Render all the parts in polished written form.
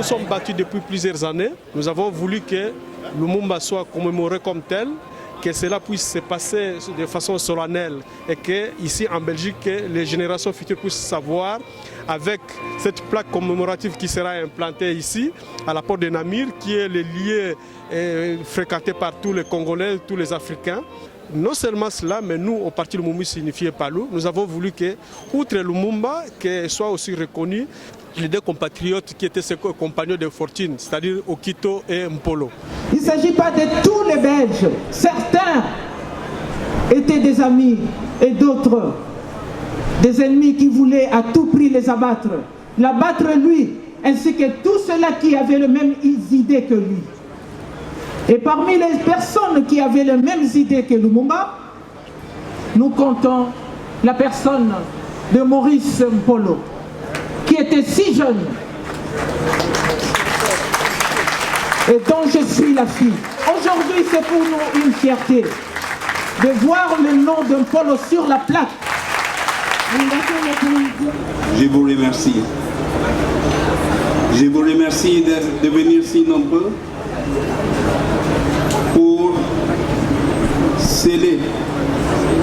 sommes battus depuis plusieurs années. Nous avons voulu que Lumumba soit commémoré comme tel, que cela puisse se passer de façon solennelle et que ici en Belgique, que les générations futures puissent savoir, avec cette plaque commémorative qui sera implantée ici, à la porte de Namur, qui est le lieu fréquenté par tous les Congolais, tous les Africains. Non seulement cela, mais nous, au Parti Lumumba signifié Palou, nous avons voulu que, outre Lumumba, que soit aussi reconnu les deux compatriotes qui étaient ses compagnons de fortune, c'est-à-dire Okito et Mpolo. Il ne s'agit pas de tous les Belges. Certains étaient des amis et d'autres des ennemis qui voulaient à tout prix les abattre. L'abattre lui, ainsi que tous ceux-là qui avaient les mêmes idées que lui. Et parmi les personnes qui avaient les mêmes idées que Lumumba, nous comptons la personne de Maurice Mpolo, qui était si jeune et dont je suis la fille. Aujourd'hui, c'est pour nous une fierté de voir le nom de Mpolo sur la plaque. Je vous remercie. Je vous remercie de venir si nombreux pour sceller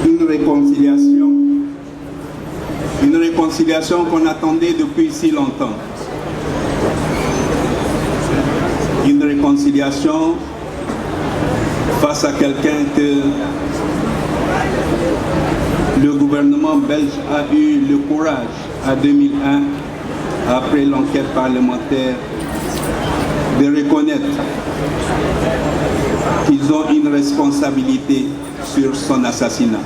une réconciliation qu'on attendait depuis si longtemps. Une réconciliation face à quelqu'un que le gouvernement belge a eu le courage en 2001, après l'enquête parlementaire, de reconnaître qu'ils ont une responsabilité sur son assassinat.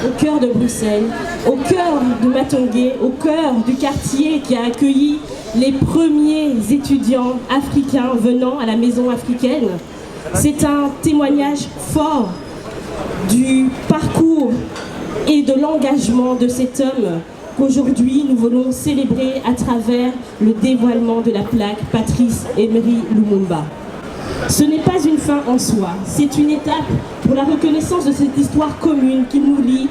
Au cœur de Bruxelles, au cœur de Matongué, au cœur du quartier qui a accueilli les premiers étudiants africains venant à la maison africaine. C'est un témoignage fort du parcours et de l'engagement de cet homme qu'aujourd'hui nous voulons célébrer à travers le dévoilement de la plaque Patrice Emery Lumumba. Ce n'est pas une fin en soi, c'est une étape pour la reconnaissance de cette histoire commune qui nous lie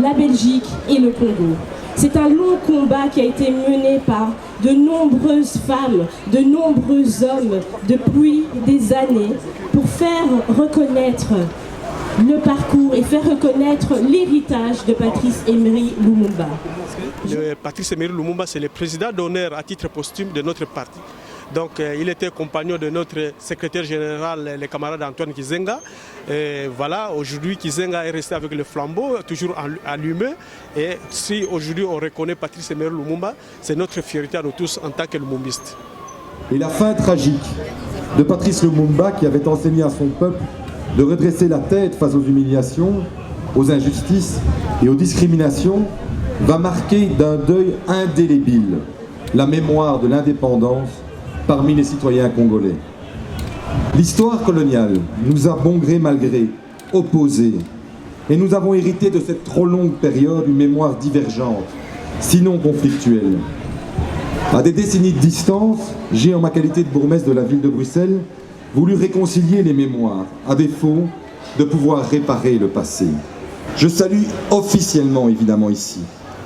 la Belgique et le Congo. C'est un long combat qui a été mené par de nombreuses femmes, de nombreux hommes depuis des années pour faire reconnaître le parcours et faire reconnaître l'héritage de Patrice Emery Lumumba. Patrice Emery Lumumba, c'est le président d'honneur à titre posthume de notre parti. Donc il était compagnon de notre secrétaire général, le camarade Antoine Kizenga. Et voilà, aujourd'hui Kizenga est resté avec le flambeau, toujours allumé. Et si aujourd'hui on reconnaît Patrice Emery Lumumba, c'est notre fierté à nous tous en tant que lumumbistes. Et la fin tragique de Patrice Lumumba, qui avait enseigné à son peuple de redresser la tête face aux humiliations, aux injustices et aux discriminations, va marquer d'un deuil indélébile la mémoire de l'indépendance parmi les citoyens congolais. L'histoire coloniale nous a bon gré mal gré opposés et nous avons hérité de cette trop longue période une mémoire divergente, sinon conflictuelle. À des décennies de distance, j'ai, en ma qualité de bourgmestre de la ville de Bruxelles, voulu réconcilier les mémoires, à défaut de pouvoir réparer le passé. Je salue officiellement, évidemment ici,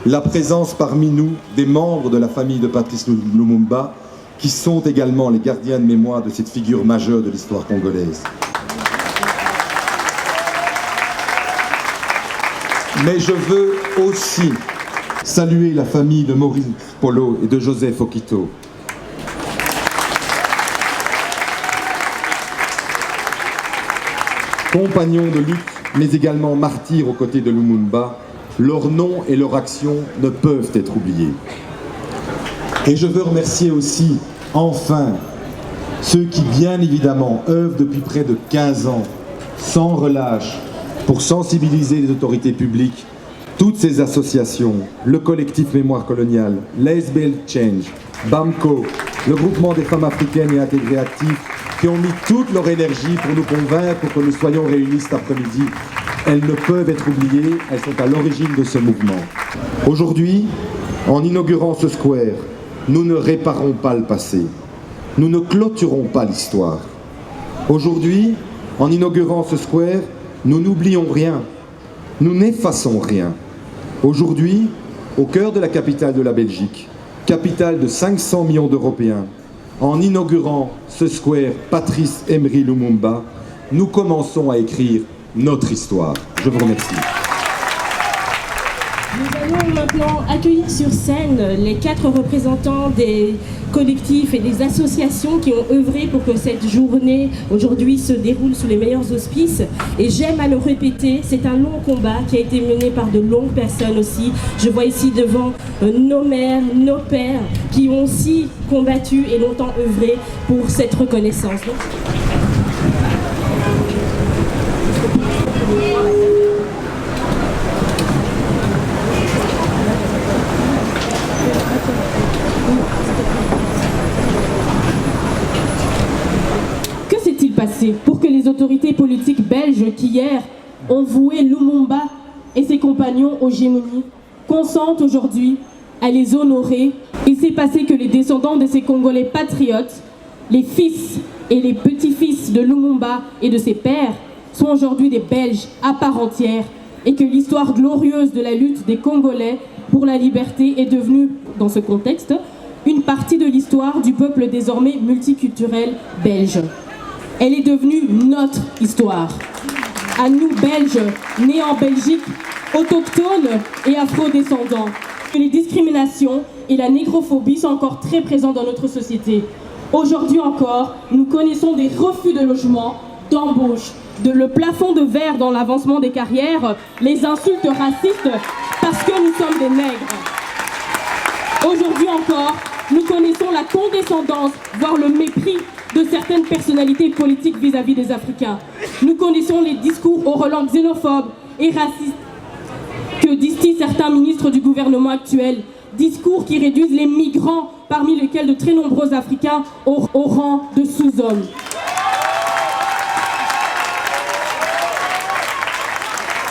la présence parmi nous des membres de la famille de Patrice Lumumba, qui sont également les gardiens de mémoire de cette figure majeure de l'histoire congolaise. Mais je veux aussi saluer la famille de Maurice Mpolo et de Joseph Okito. Compagnons de lutte, mais également martyrs aux côtés de Lumumba, leurs noms et leurs actions ne peuvent être oubliés. Et je veux remercier aussi, enfin, ceux qui, bien évidemment, œuvrent depuis près de 15 ans, sans relâche, pour sensibiliser les autorités publiques, toutes ces associations, le collectif Mémoire coloniale, l'ASBL Change, BAMCO, le groupement des femmes africaines et intégrées actives, qui ont mis toute leur énergie pour nous convaincre que nous soyons réunis cet après-midi. Elles ne peuvent être oubliées, elles sont à l'origine de ce mouvement. Aujourd'hui, en inaugurant ce square, nous ne réparons pas le passé. Nous ne clôturons pas l'histoire. Aujourd'hui, en inaugurant ce square, nous n'oublions rien. Nous n'effaçons rien. Aujourd'hui, au cœur de la capitale de la Belgique, capitale de 500 millions d'Européens, en inaugurant ce square Patrice Emery Lumumba, nous commençons à écrire notre histoire. Je vous remercie. Nous allons maintenant accueillir sur scène les 4 représentants des collectifs et des associations qui ont œuvré pour que cette journée aujourd'hui se déroule sous les meilleurs auspices. Et j'aime à le répéter, c'est un long combat qui a été mené par de longues personnes aussi. Je vois ici devant nos mères, nos pères qui ont aussi combattu et longtemps œuvré pour cette reconnaissance. Que s'est-il passé pour que les autorités politiques belges qui hier ont voué Lumumba et ses compagnons aux gémonies consentent aujourd'hui à les honorer? Il s'est passé que les descendants de ces Congolais patriotes, les fils et les petits-fils de Lumumba et de ses pères, sont aujourd'hui des Belges à part entière et que l'histoire glorieuse de la lutte des Congolais pour la liberté est devenue, dans ce contexte, une partie de l'histoire du peuple désormais multiculturel belge. Elle est devenue notre histoire. À nous, Belges, nés en Belgique, autochtones et afro-descendants. Les discriminations et la négrophobie sont encore très présentes dans notre société. Aujourd'hui encore, nous connaissons des refus de logement, d'embauche, le plafond de verre dans l'avancement des carrières, les insultes racistes parce que nous sommes des nègres. Aujourd'hui encore, nous connaissons la condescendance, voire le mépris de certaines personnalités politiques vis-à-vis des Africains. Nous connaissons les discours au relents xénophobes et racistes que distillent certains ministres du gouvernement actuel. Discours qui réduisent les migrants, parmi lesquels de très nombreux Africains, au rang de sous-hommes.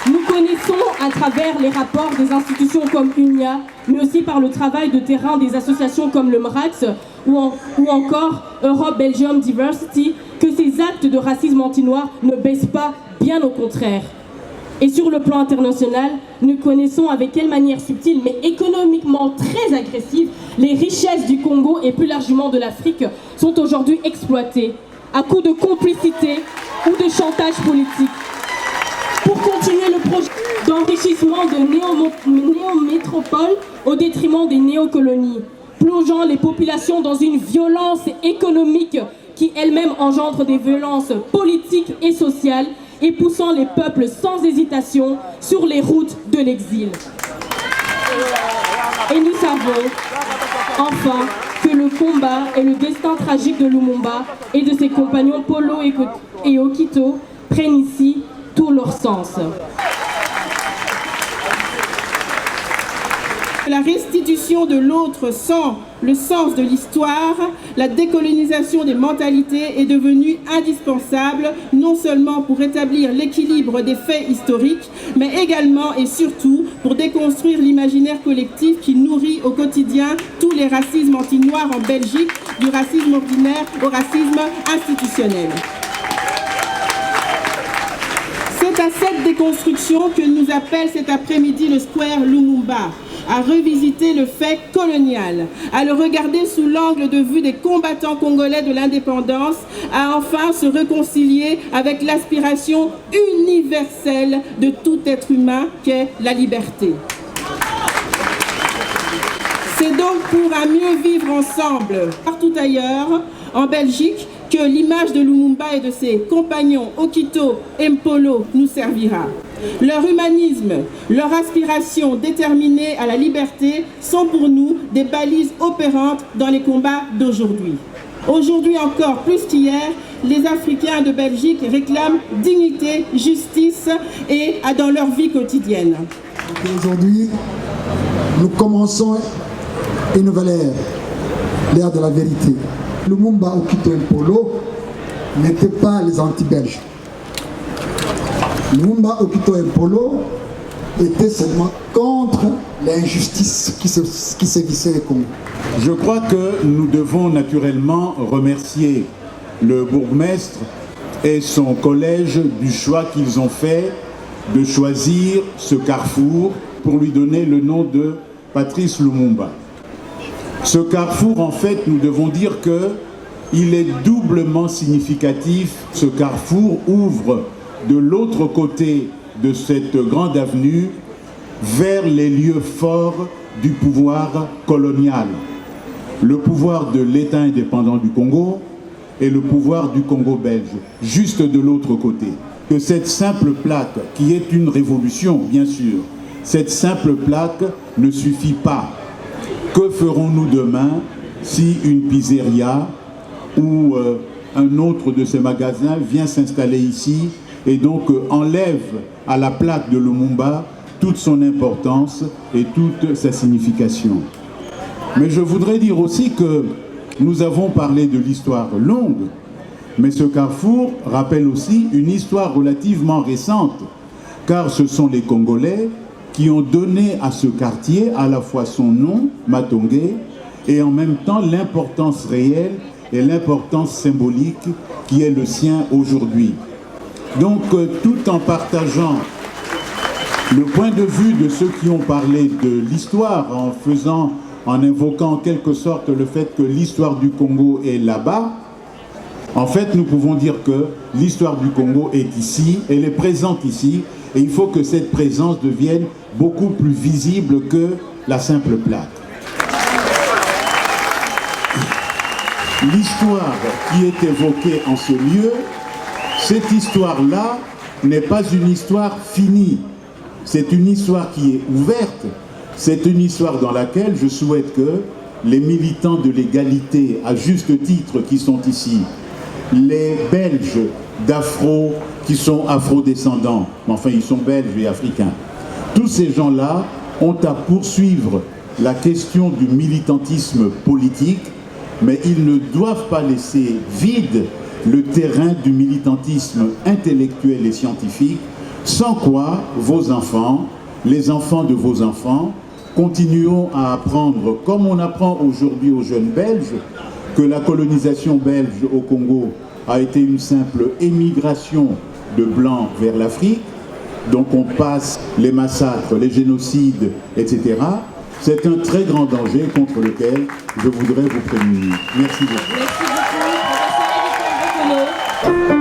Nous connaissons à travers les rapports des institutions comme UNIA, mais aussi par le travail de terrain des associations comme le MRAX ou encore Europe Belgium Diversity, que ces actes de racisme anti-noir ne baissent pas, bien au contraire. Et sur le plan international, nous connaissons avec quelle manière subtile, mais économiquement très agressive, les richesses du Congo et plus largement de l'Afrique sont aujourd'hui exploitées à coups de complicité ou de chantage politique. Pour continuer le projet d'enrichissement de néométropoles au détriment des néocolonies, plongeant les populations dans une violence économique qui elle-même engendre des violences politiques et sociales et poussant les peuples sans hésitation sur les routes de l'exil. Et nous savons, enfin, que le combat et le destin tragique de Lumumba et de ses compagnons Polo et Okito prennent ici tout leur sens. La restitution de l'autre sans le sens de l'histoire, la décolonisation des mentalités est devenue indispensable, non seulement pour rétablir l'équilibre des faits historiques, mais également et surtout pour déconstruire l'imaginaire collectif qui nourrit au quotidien tous les racismes anti-noirs en Belgique, du racisme ordinaire au racisme institutionnel. C'est à cette déconstruction que nous appelle cet après-midi le Square Lumumba, à revisiter le fait colonial, à le regarder sous l'angle de vue des combattants congolais de l'indépendance, à enfin se réconcilier avec l'aspiration universelle de tout être humain qu'est la liberté. C'est donc pour un mieux vivre ensemble, partout ailleurs, en Belgique, que l'image de Lumumba et de ses compagnons Okito et Mpolo nous servira. Leur humanisme, leur aspiration déterminée à la liberté sont pour nous des balises opérantes dans les combats d'aujourd'hui. Aujourd'hui encore, plus qu'hier, les Africains de Belgique réclament dignité, justice et dans leur vie quotidienne. Aujourd'hui, nous commençons une nouvelle ère, l'ère de la vérité. Lumumba, Okito et Mpolo n'étaient pas les anti-belges. Lumumba, Okito et Mpolo étaient seulement contre l'injustice qui sévissait au Congo. Je crois que nous devons naturellement remercier le bourgmestre et son collège du choix qu'ils ont fait de choisir ce carrefour pour lui donner le nom de Patrice Lumumba. Ce carrefour, en fait, nous devons dire que il est doublement significatif. Ce carrefour ouvre de l'autre côté de cette grande avenue vers les lieux forts du pouvoir colonial. Le pouvoir de l'État indépendant du Congo et le pouvoir du Congo belge, juste de l'autre côté. Que cette simple plaque, qui est une révolution, bien sûr, cette simple plaque ne suffit pas. Que ferons-nous demain si une pizzeria ou un autre de ces magasins vient s'installer ici et donc enlève à la plaque de Lumumba toute son importance et toute sa signification? Mais je voudrais dire aussi que nous avons parlé de l'histoire longue, mais ce carrefour rappelle aussi une histoire relativement récente, car ce sont les Congolais qui ont donné à ce quartier à la fois son nom, Matongé, et en même temps l'importance réelle et l'importance symbolique qui est le sien aujourd'hui. Donc, tout en partageant le point de vue de ceux qui ont parlé de l'histoire, en invoquant en quelque sorte le fait que l'histoire du Congo est là-bas, en fait, nous pouvons dire que l'histoire du Congo est ici, elle est présente ici, et il faut que cette présence devienne beaucoup plus visible que la simple plaque. L'histoire qui est évoquée en ce lieu, cette histoire-là n'est pas une histoire finie. C'est une histoire qui est ouverte. C'est une histoire dans laquelle je souhaite que les militants de l'égalité, à juste titre, qui sont ici, les Belges qui sont afro-descendants, enfin ils sont belges et africains, tous ces gens-là ont à poursuivre la question du militantisme politique, mais ils ne doivent pas laisser vide le terrain du militantisme intellectuel et scientifique, sans quoi vos enfants, les enfants de vos enfants, continueront à apprendre, comme on apprend aujourd'hui aux jeunes Belges, que la colonisation belge au Congo a été une simple émigration de Blancs vers l'Afrique. Donc on passe les massacres, les génocides, etc. C'est un très grand danger contre lequel je voudrais vous prémunir. Merci beaucoup. Merci beaucoup, professeur Edith Mbokolo.